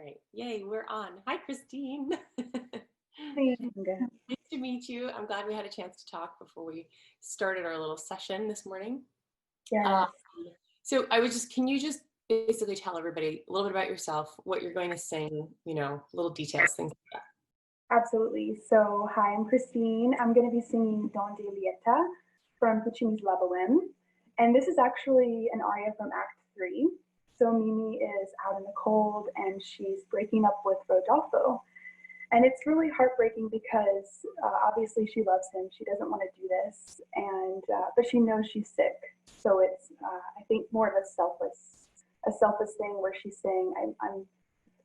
right. Yay, we're on. Hi, Kristine. Hey, Nice to meet you. I'm glad we had a chance to talk before we started our little session this morning. yes, So can you just basically tell everybody a little bit about yourself, what you're going to sing, little details, things like absolutely. So, hi, I'm Kristine. I'm going to be singing Don de Lieta from Puccini's La Boheme. And this is actually an aria from Act 3. So, Mimi is out in the cold and she's breaking up with Rodolfo. And it's really heartbreaking because obviously she loves him. She doesn't want to do this, but she knows she's sick. So it's I think more of a selfless thing where she's saying,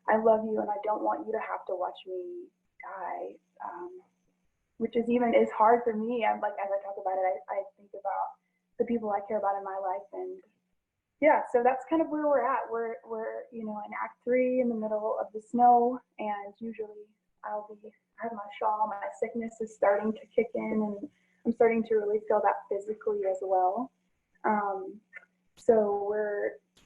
I love you and I don't want you to have to watch me die, which is hard for me. I'm like, as I talk about it, I think about the people I care about in my life, and yeah, so that's kind of where we're at. We're in Act 3 in the middle of the snow, and usually I have my shawl. My sickness is starting to kick in, and I'm starting to really feel that physically as well. So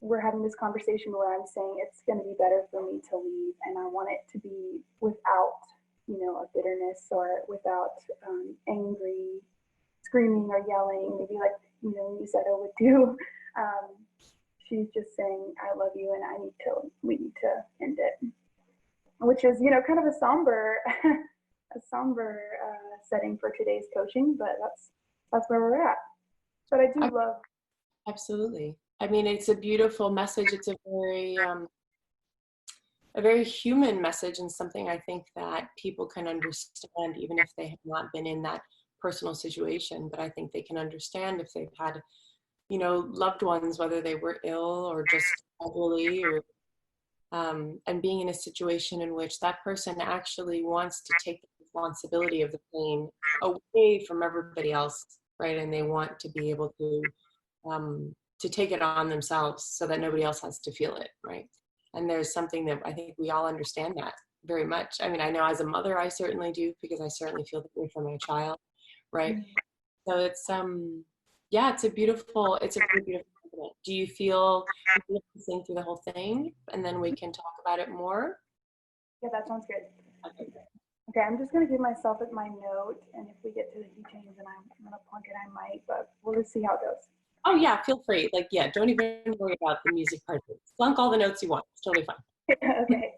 we're having this conversation where I'm saying it's going to be better for me to leave, and I want it to be without a bitterness or without angry screaming or yelling, maybe like Isabel would do. She's just saying, I love you and we need to end it, which is, kind of a somber, setting for today's coaching, but that's where we're at. But I do love. Absolutely. I mean, it's a beautiful message. It's a very human message, and something I think that people can understand even if they have not been in that personal situation. But I think they can understand if they've had, loved ones, whether they were ill or just elderly, or and being in a situation in which that person actually wants to take the responsibility of the pain away from everybody else, right? And they want to be able to take it on themselves so that nobody else has to feel it, right? And there's something that I think we all understand that very much. I mean, I know as a mother, I certainly do, because I certainly feel the way for my child, right? So it's it's a very beautiful compliment. Do you feel you can sing through the whole thing and then we can talk about it more? Yeah, that sounds good. Okay, I'm just gonna give myself my note, and if we get to the key change and I'm gonna plunk it, I might, but we'll just see how it goes. Oh yeah, feel free. Like, yeah, don't even worry about the music part. Flunk all the notes you want. It's totally fine. Okay.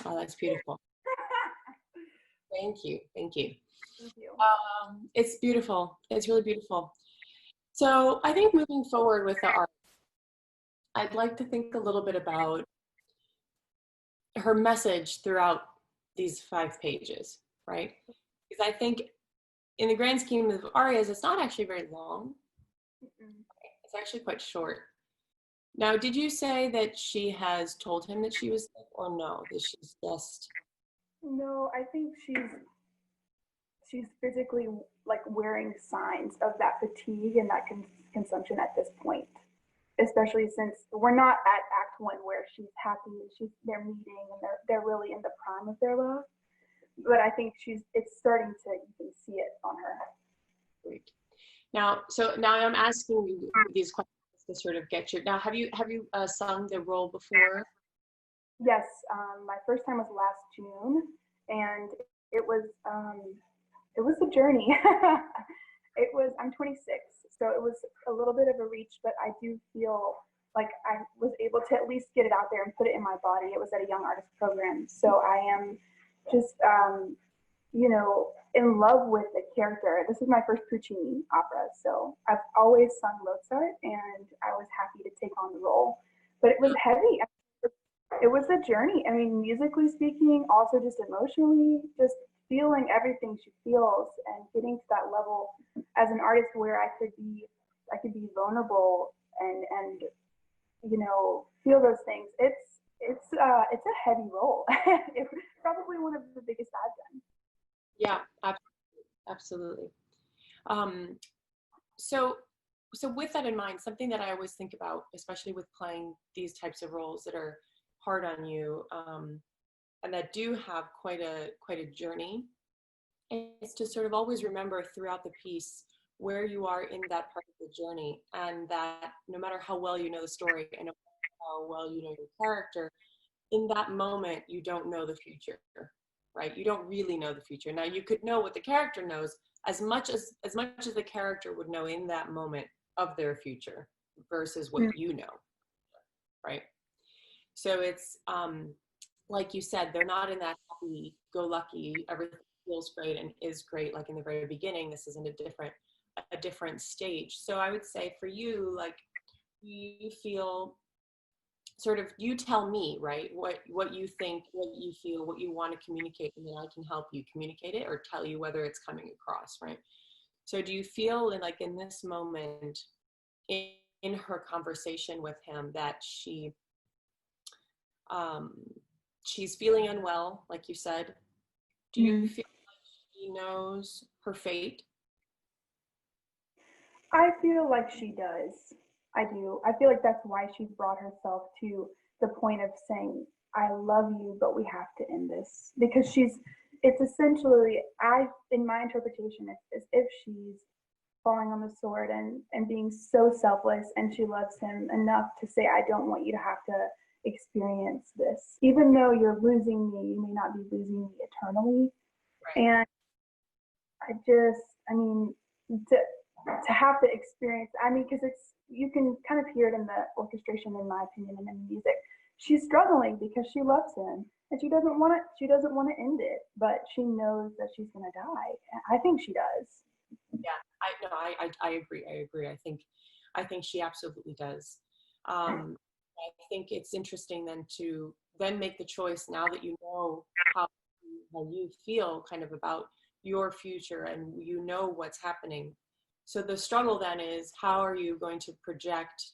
Oh, that's beautiful. Thank you. Thank you. Thank you. It's beautiful. It's really beautiful. So I think moving forward with the art, I'd like to think a little bit about her message throughout these 5 pages, right? Because I think in the grand scheme of arias, it's not actually very long. It's actually quite short. Now, did you say that she has told him that she was sick, or no, that she's just... No, I think she's physically like wearing signs of that fatigue and that consumption at this point, especially since we're not at Act 1 where she's happy, they're meeting and they're really in the prime of their love. But I think it's starting to, you can see it on her. Great. Now, so now I'm asking you these questions to sort of get you. Now, have you sung the role before? Yes, my first time was last June, and it was a journey. I'm 26, so it was a little bit of a reach, but I do feel like I was able to at least get it out there and put it in my body. It was at a young artist program, so I am just in love with the character. This is my first Puccini opera, so I've always sung Mozart, and I was happy to take on the role. But it was heavy. It was a journey. I mean, musically speaking, also just emotionally, just feeling everything she feels and getting to that level as an artist where I could be vulnerable and feel those things. It's a heavy role. It's probably one of the biggest I've done. Yeah, absolutely. So with that in mind, something that I always think about, especially with playing these types of roles that are hard on you, and that do have quite a journey, is to sort of always remember throughout the piece where you are in that part of the journey, and that no matter how well you know the story and no matter how well you know your character, in that moment you don't know the future, right? You don't really know the future. Now, you could know what the character knows as much as the character would know in that moment of their future versus what you know, right? So it's like you said, they're not in that happy-go-lucky, everything feels great and is great like in the very beginning. This isn't a different stage. So I would say for you, like, you feel sort of, you tell me, right, what you think, what you feel, what you want to communicate, and then I can help you communicate it or tell you whether it's coming across, right? So do you feel like in this moment in her conversation with him that she's feeling unwell, like you said? Do you feel like she knows her fate? I feel like she does. I do. I feel like that's why she brought herself to the point of saying, I love you, but we have to end this. Because it's essentially, in my interpretation, it's as if she's falling on the sword and being so selfless, and she loves him enough to say, I don't want you to have to experience this. Even though you're losing me, you may not be losing me eternally. Right. And to have to experience, because you can kind of hear it in the orchestration, in my opinion, and in the music. She's struggling because she loves him and she doesn't want to end it, but she knows that she's going to die. I think she does. Yeah, I agree. I think she absolutely does. I think it's interesting then to make the choice, now that you know how you feel kind of about your future and you know what's happening. So the struggle then is, how are you going to project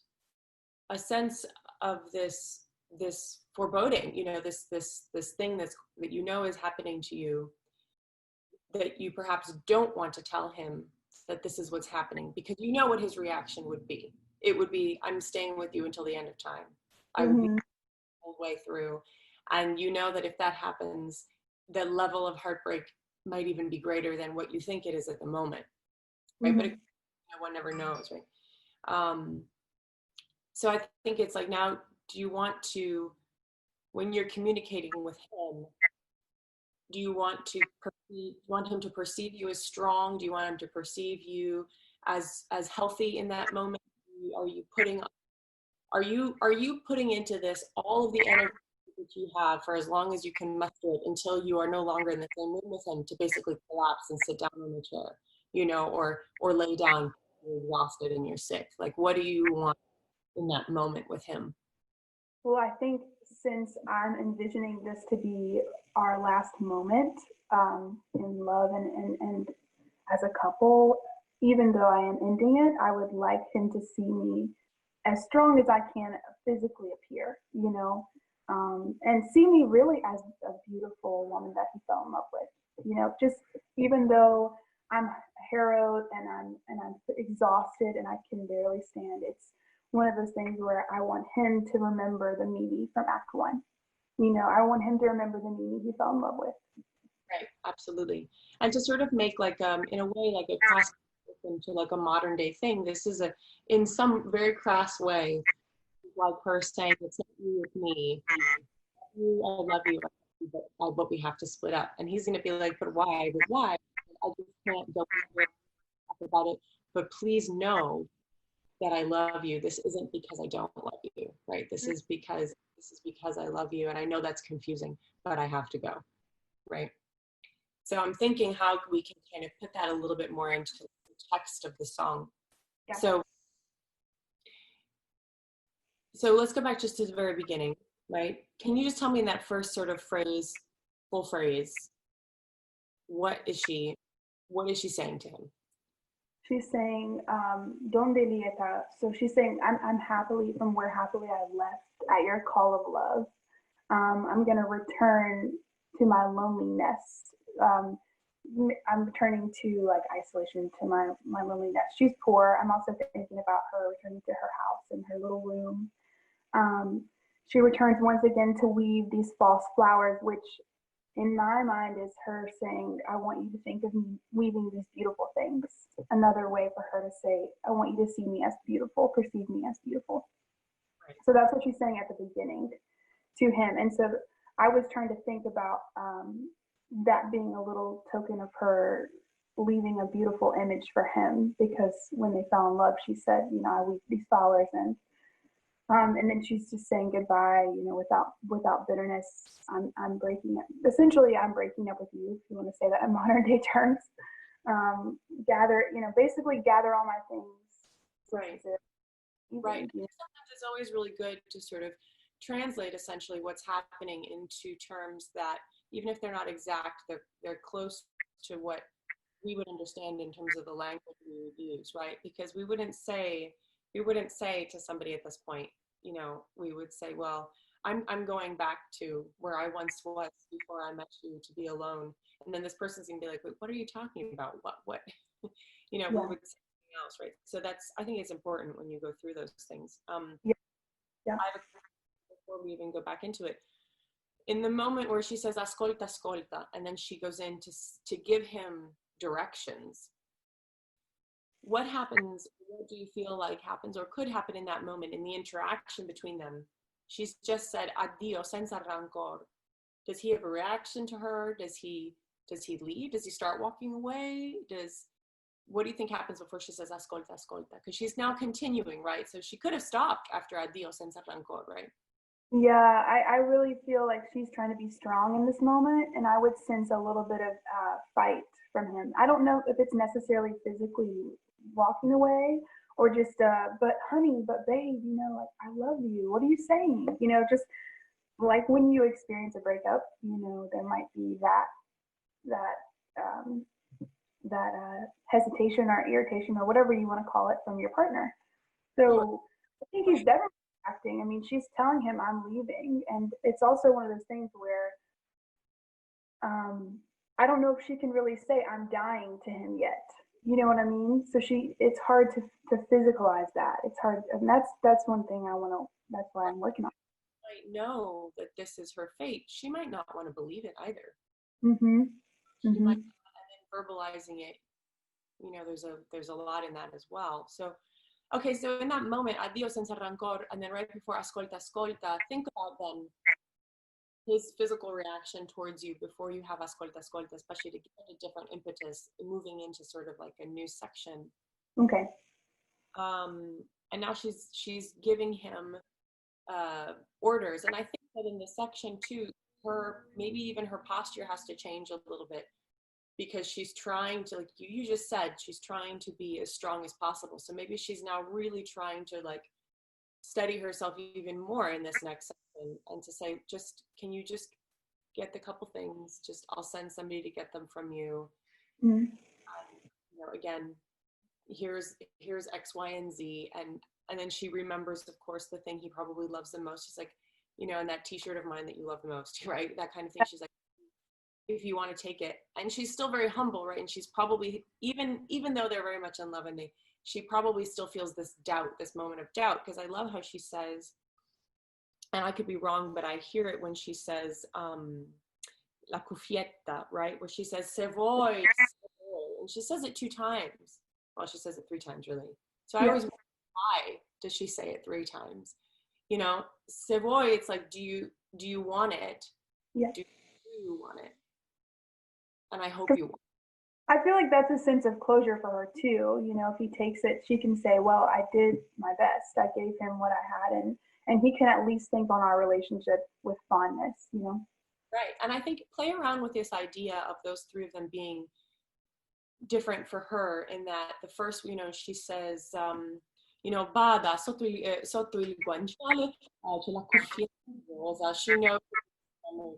a sense of this foreboding, this thing that you know is happening to you, that you perhaps don't want to tell him that this is what's happening, because you know what his reaction would be. It would be, I'm staying with you until the end of time. I would be the whole way through. And you know that if that happens, the level of heartbreak might even be greater than what you think it is at the moment. Right? But one never knows, right? So I think it's like, now, do you want to, when you're communicating with him, do you want him to perceive you as strong? Do you want him to perceive you as healthy in that moment? Are you putting into this all of the energy that you have for as long as you can muster it until you are no longer in the same room with him to basically collapse and sit down in the chair, or lay down, you're exhausted and you're sick. Like, what do you want in that moment with him? Well, I think since I'm envisioning this to be our last moment in love and as a couple, even though I am ending it, I would like him to see me as strong as I can physically appear, and see me really as a beautiful woman that he fell in love with. Just even though I'm harrowed and I'm exhausted and I can barely stand, it's one of those things where I want him to remember the Mimi from Act One. I want him to remember the Mimi he fell in love with. Right, absolutely. And to sort of make like in a way like a classic into like a modern day thing. This is in some very crass way, like her saying, "It's not you, it's me. I love you, but we have to split up." And he's gonna be like, "But why? But why? I just can't go about it. But please know that I love you. This isn't because I don't love you, right? This is because I love you, and I know that's confusing, but I have to go, right?" So I'm thinking how we can kind of put that a little bit more into the text of the song. Yeah. So let's go back just to the very beginning, right? Can you just tell me in that first sort of full phrase, what is she saying to him? She's saying, "Donde lieta?" So she's saying, I'm happily from where happily I left at your call of love. I'm gonna return to my loneliness. I'm returning to like isolation, to my loneliness. She's poor. I'm also thinking about her returning to her house and her little room. She returns once again to weave these false flowers, which in my mind is her saying, I want you to think of me weaving these beautiful things. Another way for her to say, I want you to see me as beautiful, perceive me as beautiful. Right. So that's what she's saying at the beginning to him. And so I was trying to think about that being a little token of her leaving a beautiful image for him, because when they fell in love, she said, I weave these flowers, and then she's just saying goodbye, without bitterness. I'm breaking up. Essentially, I'm breaking up with you, if you want to say that in modern day terms. Basically gather all my things. Right. Right. Sometimes it's always really good to sort of translate essentially what's happening into terms that, even if they're not exact, they're close to what we would understand in terms of the language we would use, right? Because we wouldn't say to somebody at this point, we would say, well, I'm going back to where I once was before I met you, to be alone. And then this person's gonna be like, wait, what are you talking about? What? Yeah. We would say something else, right? So I think it's important when you go through those things. Yeah. Before we even go back into it, in the moment where she says ascolta, ascolta, and then she goes in to give him directions, what happens? What do you feel like happens or could happen in that moment, in the interaction between them? She's just said addio senza rancor. Does he have a reaction to her? Does he leave? Does he start walking away? What do you think happens before she says ascolta, ascolta? Because she's now continuing, right? So she could have stopped after addio senza rancor, right? Yeah, I really feel like she's trying to be strong in this moment, and I would sense a little bit of fight from him. I don't know if it's necessarily physically walking away or just, but honey, but babe, like, I love you. What are you saying? Just like when you experience a breakup, there might be that hesitation or irritation or whatever you want to call it from your partner. So I think he's definitely acting. I mean, she's telling him I'm leaving, and it's also one of those things where I don't know if she can really say I'm dying to him yet. You know what I mean? So it's hard to physicalize that. It's hard, and that's one thing that's why I'm working on. Might know that this is her fate. She might not want to believe it either. Mm-hmm. She might, and then verbalizing it, there's a lot in that as well. So, okay, so in that moment, addio senza rancor, and then right before ascolta, ascolta, think about then his physical reaction towards you before you have ascolta, ascolta, especially to get a different impetus, moving into sort of like a new section. Okay. And now she's giving him orders, and I think said in this section too, maybe even her posture has to change a little bit, because she's trying to, like you just said, she's trying to be as strong as possible. So maybe she's now really trying to like steady herself even more in this next section, and to say, just, can you just get the couple things, just, I'll send somebody to get them from you. Mm-hmm. Again, here's X, Y, and Z. And then she remembers, of course, the thing he probably loves the most. She's like, and that t-shirt of mine that you love the most, right? That kind of thing. She's like, if you want to take it. And she's still very humble, right? And she's probably, even though they're very much in love, and she probably still feels this doubt, this moment of doubt, because I love how she says, and I could be wrong, but I hear it when she says, la cuffietta, right? Where she says, se voy, and she says it 2 times. Well, she says it 3 times, really. So I always wonder, why does she say it 3 times? Se voy, it's like, do you want it? Yeah. Do you want it? And I hope you want it. I feel like that's a sense of closure for her too. If he takes it, she can say, well, I did my best. I gave him what I had, and he can at least think on our relationship with fondness, Right. And I think play around with this idea of those 3 of them being different for her, in that the first, she says, bada sotto il guanciale, c'è la cuffietta rosa. She knows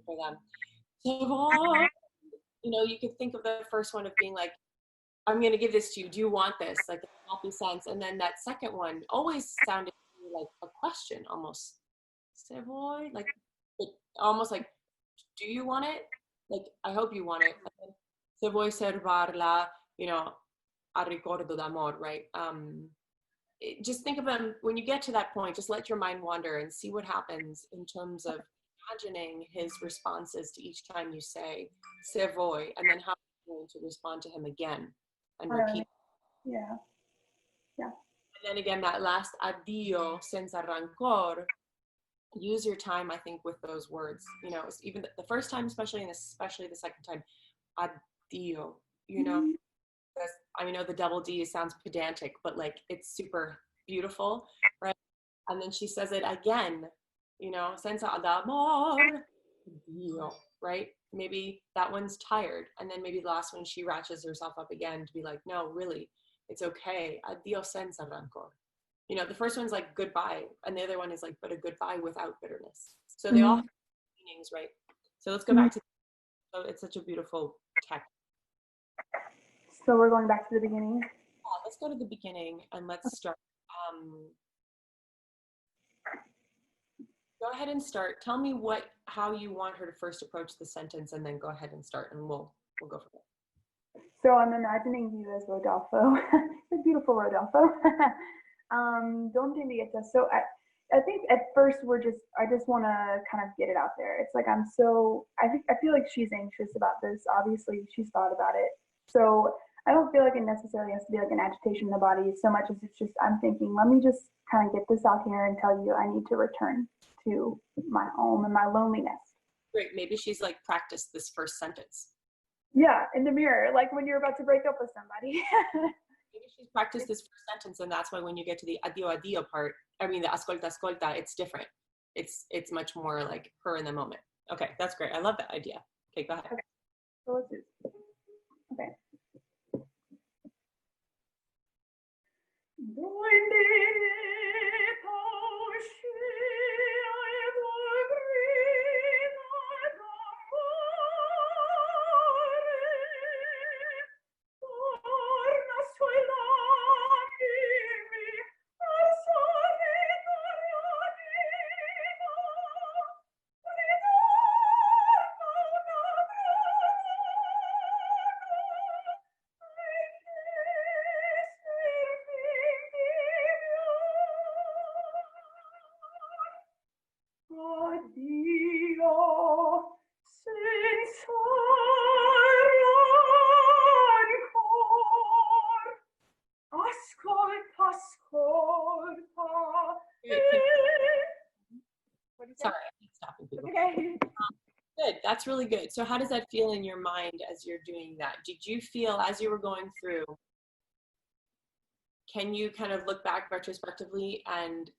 for them. So, you could think of the first one of being like, I'm going to give this to you. Do you want this? Like a happy sense. And then that second one always sounded like a question, almost. Se voy, like, almost like, do you want it? Like, I hope you want it. Se vuoi servarla, a ricordo d'amor, right? Just think of them, when you get to that point, just let your mind wander and see what happens in terms of imagining his responses to each time you say se voy, and then how you're going to respond to him again and repeat. Yeah. And then again, that last addio senza rancor, use your time, I think, with those words. Even the first time, especially, and especially the second time, addio. I know the double D sounds pedantic, but like, it's super beautiful, right? And then she says it again, senza amor, addio, right? Maybe that one's tired, and then maybe the last one she ratchets herself up again to be like, no, really, it's okay. Addio senza rancor. The first one's like goodbye, and the other one is like, but a goodbye without bitterness. So they all have meanings, right? So let's go back to, so it's such a beautiful text. So we're going back to the beginning? Yeah, let's go to the beginning, and let's start. Go ahead and start. Tell me how you want her to first approach the sentence, and then go ahead and start, and we'll go from there. So I'm imagining you as Rodolfo, the beautiful Rodolfo. Donde Lieta. So I think at first I just want to kind of get it out there. It's like, I feel like she's anxious about this. Obviously, she's thought about it. So I don't feel like it necessarily has to be like an agitation in the body so much as it's just, I'm thinking, let me just kind of get this out here and tell you I need to return to my home and my loneliness. Great. Maybe she's like practiced this first sentence. Yeah, in the mirror, like when you're about to break up with somebody. Maybe she's practiced this first sentence, and that's why when you get to the addio part, the ascolta, it's different. It's much more like her in the moment. Okay, that's great. I love that idea. Okay, go ahead. Okay. So let's do. Okay. Sorry, I keep stopping people. Okay. Good. That's really good. So how does that feel in your mind as you're doing that? Did you feel, as you were going through, can you kind of look back retrospectively and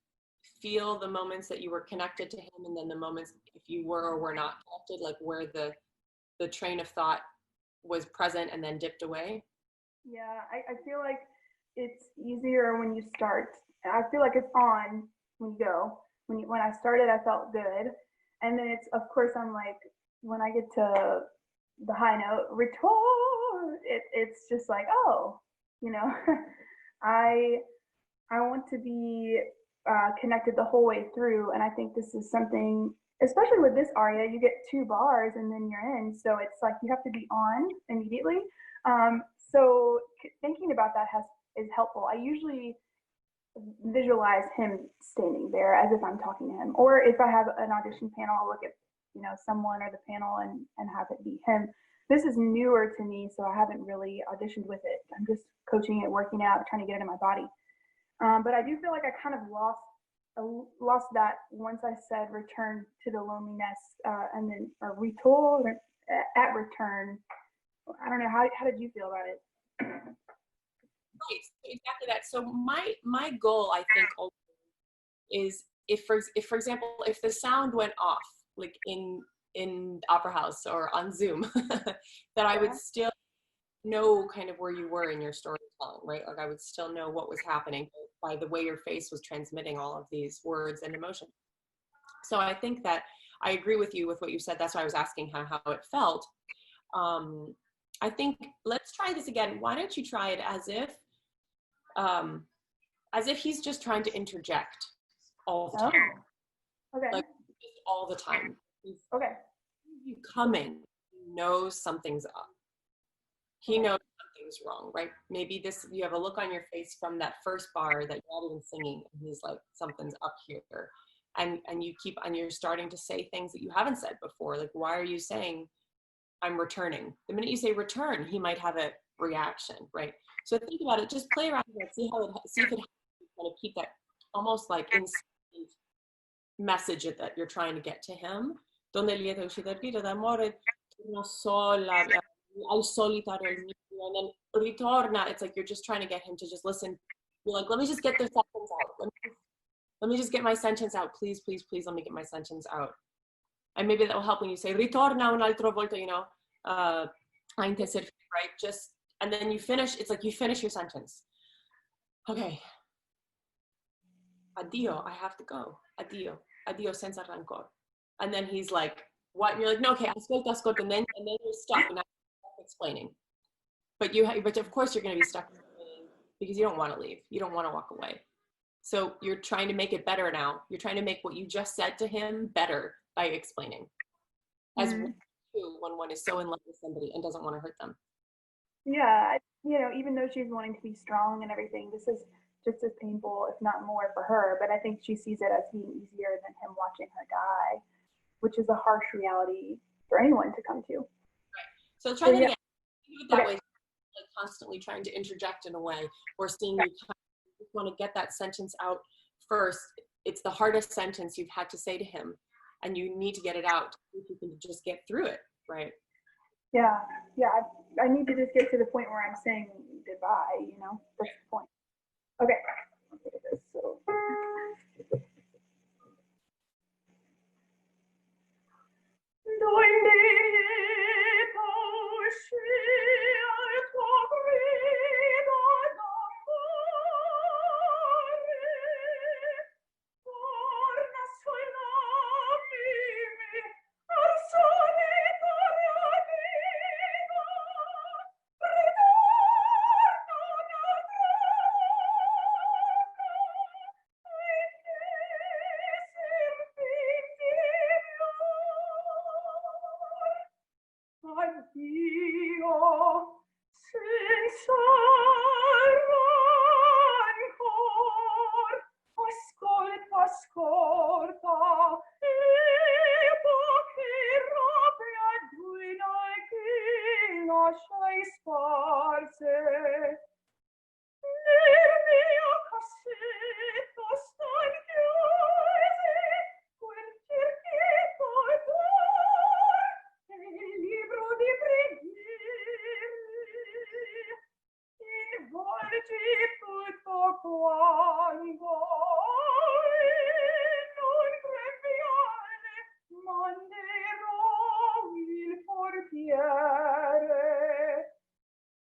feel the moments that you were connected to him, and then the moments if you were or were not connected, like where the train of thought was present and then dipped away? Yeah, I feel like it's easier when you start. I feel like it's on when you go. When I started, I felt good, and then it's, of course, I'm like, when I get to the high note, return. It's just like, oh, you know, I I want to be connected the whole way through, and I think this is something, especially with this aria, you get 2 bars and then you're in, so it's like you have to be on immediately. So thinking about that is helpful. I usually visualize him standing there as if I'm talking to him, or if I have an audition panel, I'll look at someone or the panel and have it be him. This is newer to me, so I haven't really auditioned with it. I'm just coaching it, working out, trying to get it in my body. But I do feel like I kind of lost that once I said return to the loneliness, and then or retour at return. I don't know, how did you feel about it? Right, exactly that. So my goal, I think, is if for example, if the sound went off, like in Opera House or on Zoom, that I would still know kind of where you were in your storytelling, right? Like I would still know what was happening by the way your face was transmitting all of these words and emotion. So I think that I agree with you with what you said. That's why I was asking how it felt. I think let's try this again. Why don't you try it as if he's just trying to interject all the time. Okay. Like just all the time. Okay. You come in, he knows something's up. He knows something's wrong, right? Maybe you have a look on your face from that first bar that you're not even singing, and he's like, something's up here. And you're starting to say things that you haven't said before. Like, why are you saying I'm returning? The minute you say return, he might have a reaction, right? So think about it, just play around with it, see if it kind of keep that almost like instant message that you're trying to get to him. Donde il lieto uscita il grido d'amore, torna sola, al solitario il mio, and then ritorna. It's like you're just trying to get him to just listen. You're like, let me just get the sentence out. Let me just get my sentence out. Please, please, please, let me get my sentence out. And maybe that will help when you say ritorna un altro volta, a interservice, right? Just, and then you finish, it's like you finish your sentence. Okay. Addio, I have to go. Addio, addio senza rancor. And then he's like, what? And you're like, no, okay, ascolta, and then you're stuck and I'm explaining. But of course you're going to be stuck because you don't want to leave. You don't want to walk away. So you're trying to make it better now. You're trying to make what you just said to him better by explaining. As when one is so in love with somebody and doesn't want to hurt them. Yeah, even though she's wanting to be strong and everything, this is just as painful, if not more, for her. But I think she sees it as being easier than him watching her die, which is a harsh reality for anyone to come to. Right. So try that again. Do it that way. Like constantly trying to interject in a way, or seeing you want to get that sentence out first. It's the hardest sentence you've had to say to him, and you need to get it out. If you can just get through it, right? Yeah. I need to just get to the point where I'm saying goodbye. That's the point. Okay. Let's look at this. So.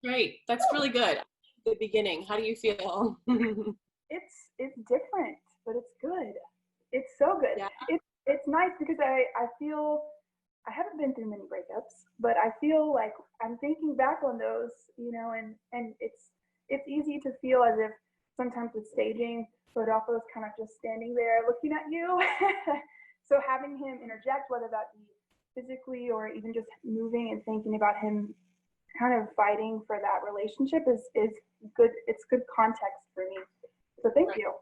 Great. That's really good. The beginning. How do you feel? It's different, but it's good. It's so good. Yeah. It's nice because I feel I haven't been through many breakups, but I feel like I'm thinking back on those, and it's easy to feel as if sometimes with staging, Rodolfo's kind of just standing there looking at you. So having him interject, whether that be physically or even just moving and thinking about him kind of fighting for that relationship is good. It's good context for me. So thank Right. you.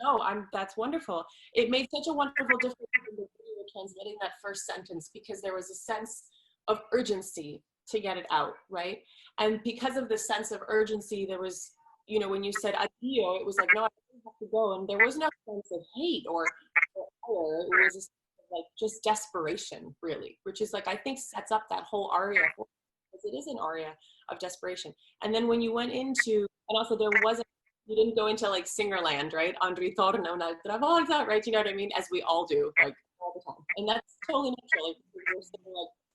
No, that's wonderful. It made such a wonderful difference in the way you were transmitting that first sentence because there was a sense of urgency to get it out, right? And because of the sense of urgency, there was, when you said adio, it was like, no, I have to go. And there was no sense of hate or anger. It was a sense of like just desperation, really, which is like, I think sets up that whole aria because it is an aria of desperation. And then when you went into, and also there wasn't, you didn't go into like Singerland, right? Andri torna un'altra volta, right? You know what I mean? As we all do, like all the time. And that's totally natural. Like,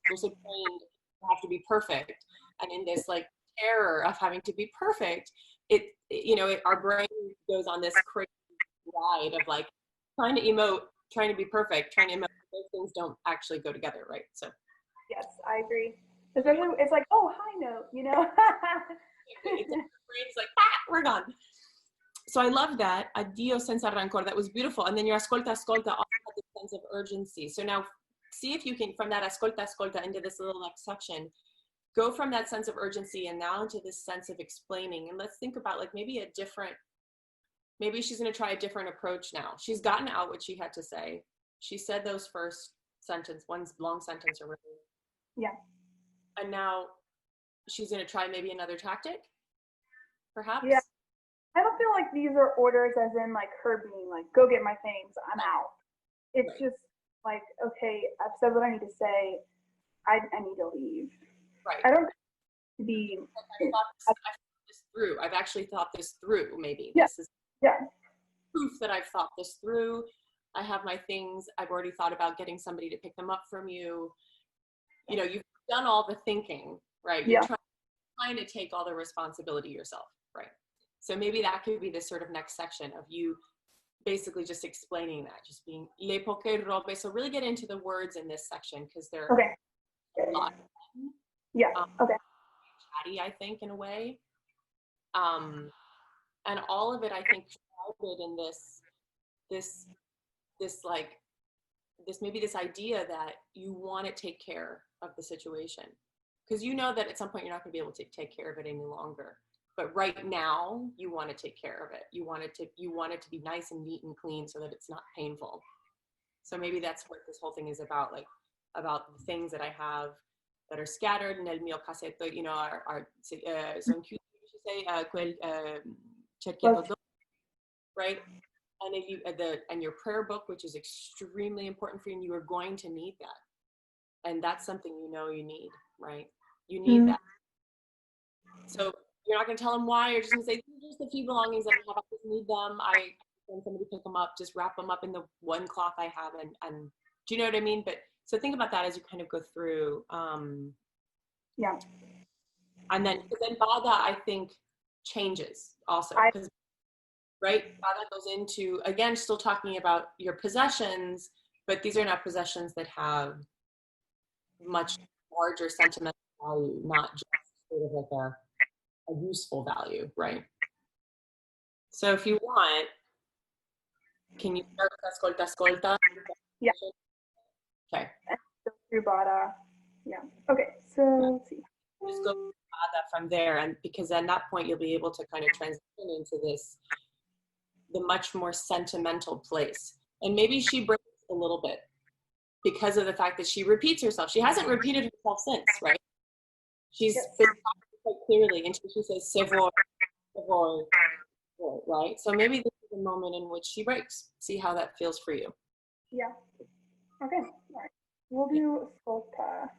we're so trained to have to be perfect. And in this like terror of having to be perfect, our brain goes on this crazy ride of like trying to emote, trying to be perfect, trying to emote. Those things don't actually go together, right? So. Yes, I agree. Especially, it's like, oh, high note, It's like, the brain's like, we're gone. So I love that. Addio senza rancor. That was beautiful. And then your ascolta, ascolta also had this sense of urgency. So now see if you can, from that ascolta, ascolta into this little next section, go from that sense of urgency and now into this sense of explaining. And let's think about like maybe she's going to try a different approach now. She's gotten out what she had to say. She said those first sentence, one long sentence or whatever. Yeah. And now she's going to try maybe another tactic, perhaps? Yeah. I don't feel like these are orders as in like her being like, go get my things, I'm out. It's right. Just like, okay, I've said what I need to say. I need to leave. Right. I don't be. I've thought this through. I've actually thought this through, maybe. Yeah. This is proof that I've thought this through. I have my things. I've already thought about getting somebody to pick them up from you. You've done all the thinking, right? You're trying to take all the responsibility yourself, right? So maybe that could be the sort of next section of you basically just explaining that, just being le poche robe. So really get into the words in this section because they're a lot. Yeah. Chatty, I think, in a way. And all of it, I think, shrouded in this idea that you want to take care of the situation. Because you know that at some point you're not going to be able to take care of it any longer. But right now, you want to take care of it. You want it to be nice and neat and clean so that it's not painful. So maybe that's what this whole thing is about, like about the things that I have that are scattered nel mio cassetto, son chiusi, cerchietto, right? And if and your prayer book, which is extremely important for you, and you are going to need that. And that's something you need, right? You need that. So you're not going to tell them why. You're just going to say, these are just a few belongings that I have. I just need them. I send somebody to pick them up. Just wrap them up in the one cloth I have. And do you know what I mean? But so think about that as you kind of go through. Yeah. And then Bada, I think, changes also. Right? Bada goes into, again, still talking about your possessions, but these are not possessions that have much larger sentimental value, not just sort of like a useful value, right? So if you want, can you start with ascolta? Yeah. Okay. Through Bada. Yeah. Okay. So let's see. Just go Bada from there, and because at that point you'll be able to kind of transition into the much more sentimental place. And maybe she breaks a little bit because of the fact that she repeats herself. She hasn't repeated herself since, right? She's been talking quite clearly until she says "sevor," right? So maybe this is a moment in which she breaks. See how that feels for you. Yeah. Okay. All right. We'll do ascolta.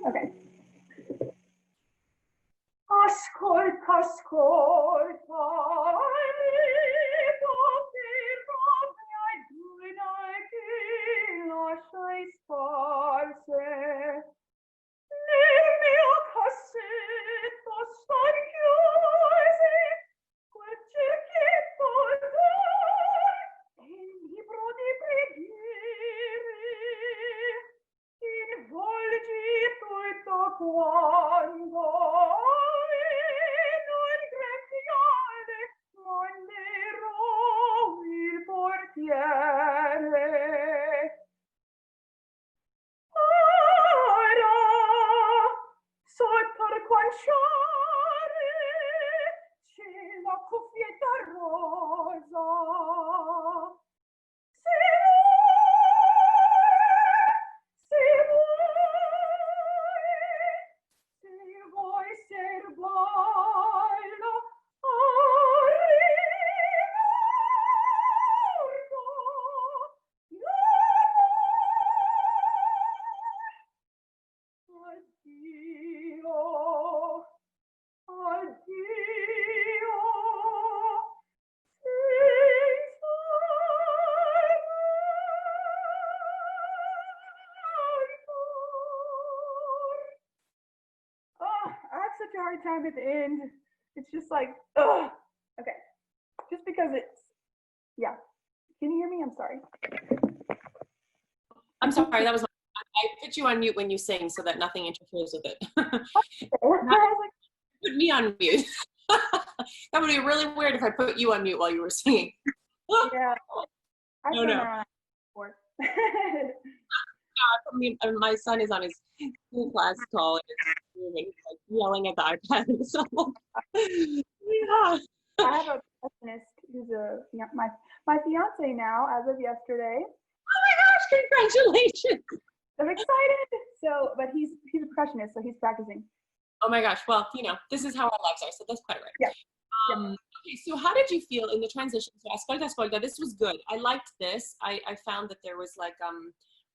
Okay. Ascolta, ascolta, lasciai sparse nel mio cassetto quando non grembiale monderò il portiere. Ora sotto il guanciale c'è la cuffietta rosa. Se vuoi serbarlo a addio, addio, senza oh, I have such a hard time at the end. It's just like, ugh. Okay. Just because it's, yeah. Can you hear me? I'm sorry. I'm sorry, that was I put you on mute when you sing so that nothing interferes with it. Put me on mute. That would be really weird if I put you on mute while you were singing. Yeah. I've no. done that before. I mean, my son is on his class call and he's like yelling at the iPad. So, yeah. I have a percussionist who's my fiance now, as of yesterday. Oh my gosh! Congratulations! I'm excited. So, but he's a percussionist, so he's practicing. Oh my gosh! Well, this is how our lives are, so that's quite right. Yeah. Okay, so how did you feel in the transition to Ascolta Ascolta? This was good. I liked this. I found that there was like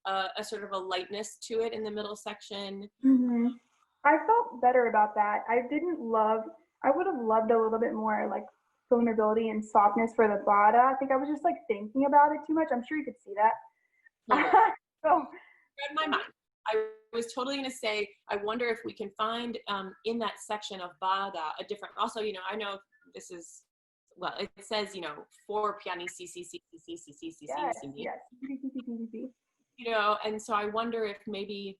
a sort of a lightness to it in the middle section. Mm-hmm. I felt better about that. I would have loved a little bit more like vulnerability and softness for the bada. I think I was just like thinking about it too much. I'm sure you could see that. So, read my mind. I was totally going to say, I wonder if we can find in that section of bada a different, also, I know this is, well, it says, 4 piani, C, C, C, C, C, C, C, C, C, yes. And so I wonder if maybe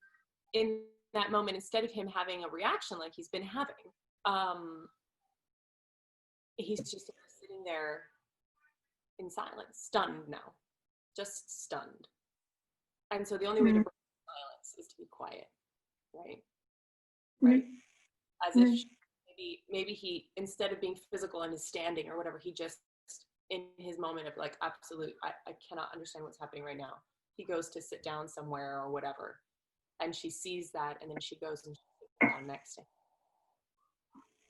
in that moment, instead of him having a reaction like he's been having, he's just sitting there in silence, stunned now, just stunned. And so the only way to break silence is to be quiet, right? Right? As if maybe he, instead of being physical in his standing or whatever, he just, in his moment of like, absolute, I cannot understand what's happening right now. He goes to sit down somewhere or whatever. And she sees that, and then she goes and sits down next to him.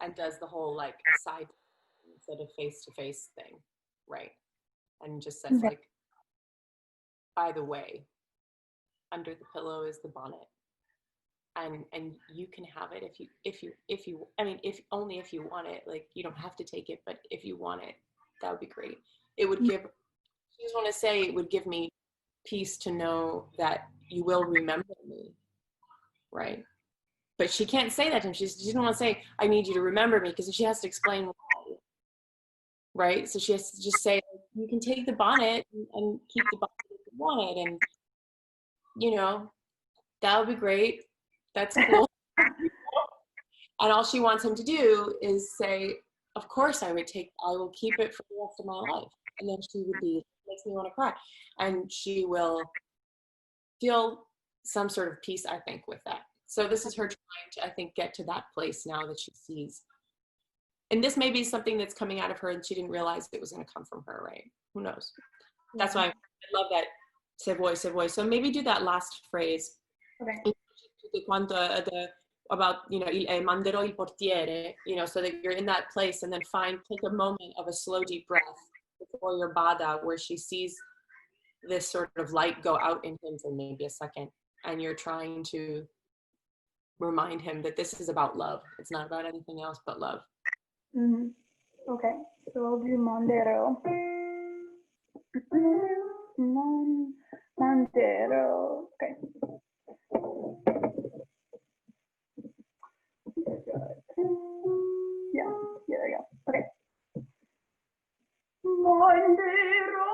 And does the whole like side instead of face-to-face thing, right? And just says like, by the way, under the pillow is the bonnet, and you can have it if you I mean, if only if you want it. Like, you don't have to take it, but if you want it, that would be great. It would give, I just want to say, it would give me peace to know that you will remember me, right? But she can't say that to him. She doesn't want to say, I need you to remember me, because she has to explain why, right? So she has to just say, you can take the bonnet and keep the bonnet if you want it, and that would be great. That's cool. And all she wants him to do is say, of course I will keep it for the rest of my life. And then she would be, makes me want to cry. And she will feel some sort of peace, I think, with that. So this is her trying to, I think, get to that place now that she sees. And this may be something that's coming out of her and she didn't realize it was going to come from her, right? Who knows? That's why I love that se vuoi, se vuoi. So maybe do that last phrase. Okay. About, manderò il portiere, so that you're in that place, and then take a moment of a slow, deep breath before your bada, where she sees this sort of light go out in him for maybe a second, and you're trying to remind him that this is about love. It's not about anything else but love. Mm-hmm. Okay, so we'll do Mondero. Mondero. Okay. Yeah, there we go. Okay. Monderò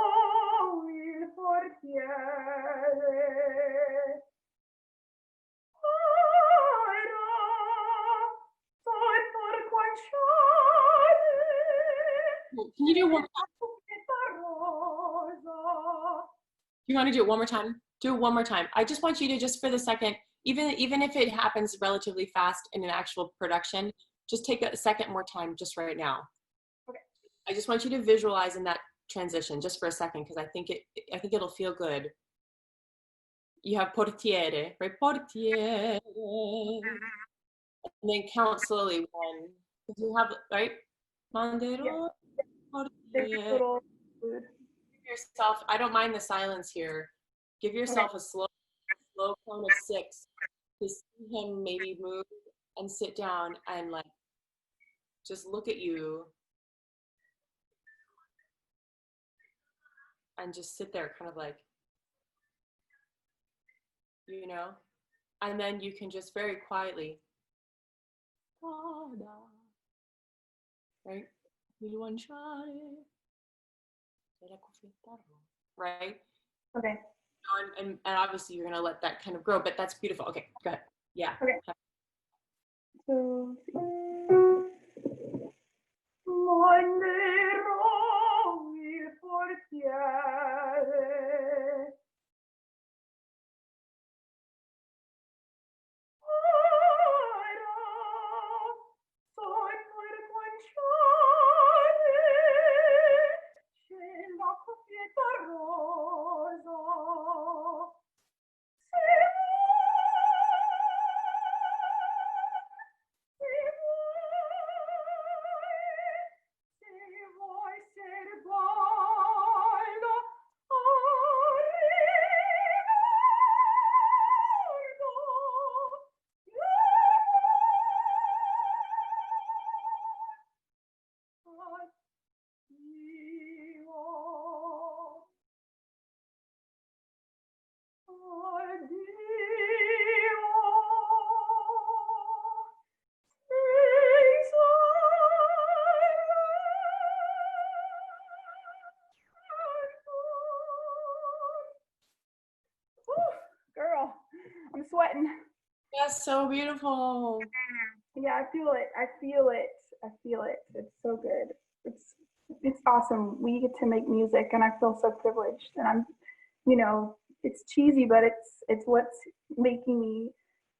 il portiere. Ora Can you do one? You want to do it one more time? Do it one more time. I just want you to, just for the second, even if it happens relatively fast in an actual production, just take a second more time just right now. Okay. I just want you to visualize in that transition just for a second, because I think it'll feel good. You have portiere, right? Portiere. And then count slowly. 1. You have, right? Mandero. There's a little food. Give yourself, I don't mind the silence here. Give yourself a slow count of 6 to see him maybe move and sit down and like just look at you and just sit there kind of like, you know, and then you can just very quietly, right? Right? Okay. And obviously you're going to let that kind of grow, but that's beautiful. Okay, go ahead. Yeah. Okay. So, girl, I'm sweating. That's so beautiful. Yeah, I feel it. I feel it. I feel it. It's so good. It's awesome. We get to make music, and I feel so privileged. And I'm, it's cheesy, but it's what's making me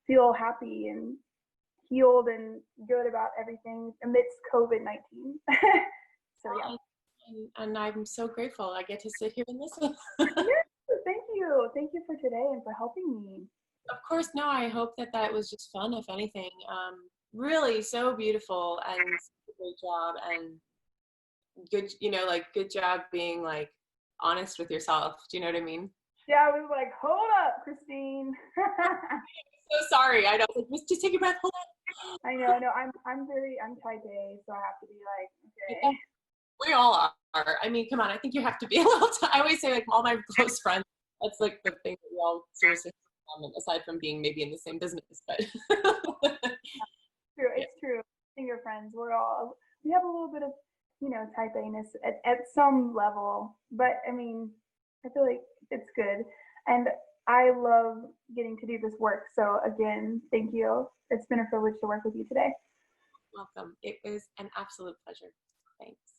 feel happy and healed and good about everything amidst COVID-19. So yeah. And I'm so grateful I get to sit here and listen. Yes, thank you. Thank you for today and for helping me. Of course, no, I hope that was just fun, if anything. Really so beautiful and great job, and good, good job being like honest with yourself. Do you know what I mean? Yeah, we were like, hold up, Kristine. So sorry. I know. Like, just take a breath. Hold on. I know. No, I'm type A, so I have to be like, okay. Yeah, we all are. I mean, come on. I think you have to be a little. I always say, like, all my close friends. That's like the thing that we all seriously, aside from being maybe in the same business, but. True. It's true. Your friends, we have a little bit of, type A-ness at some level, but I mean, I feel like it's good. And I love getting to do this work. So again, thank you. It's been a privilege to work with you today. Welcome. It was an absolute pleasure. Thanks.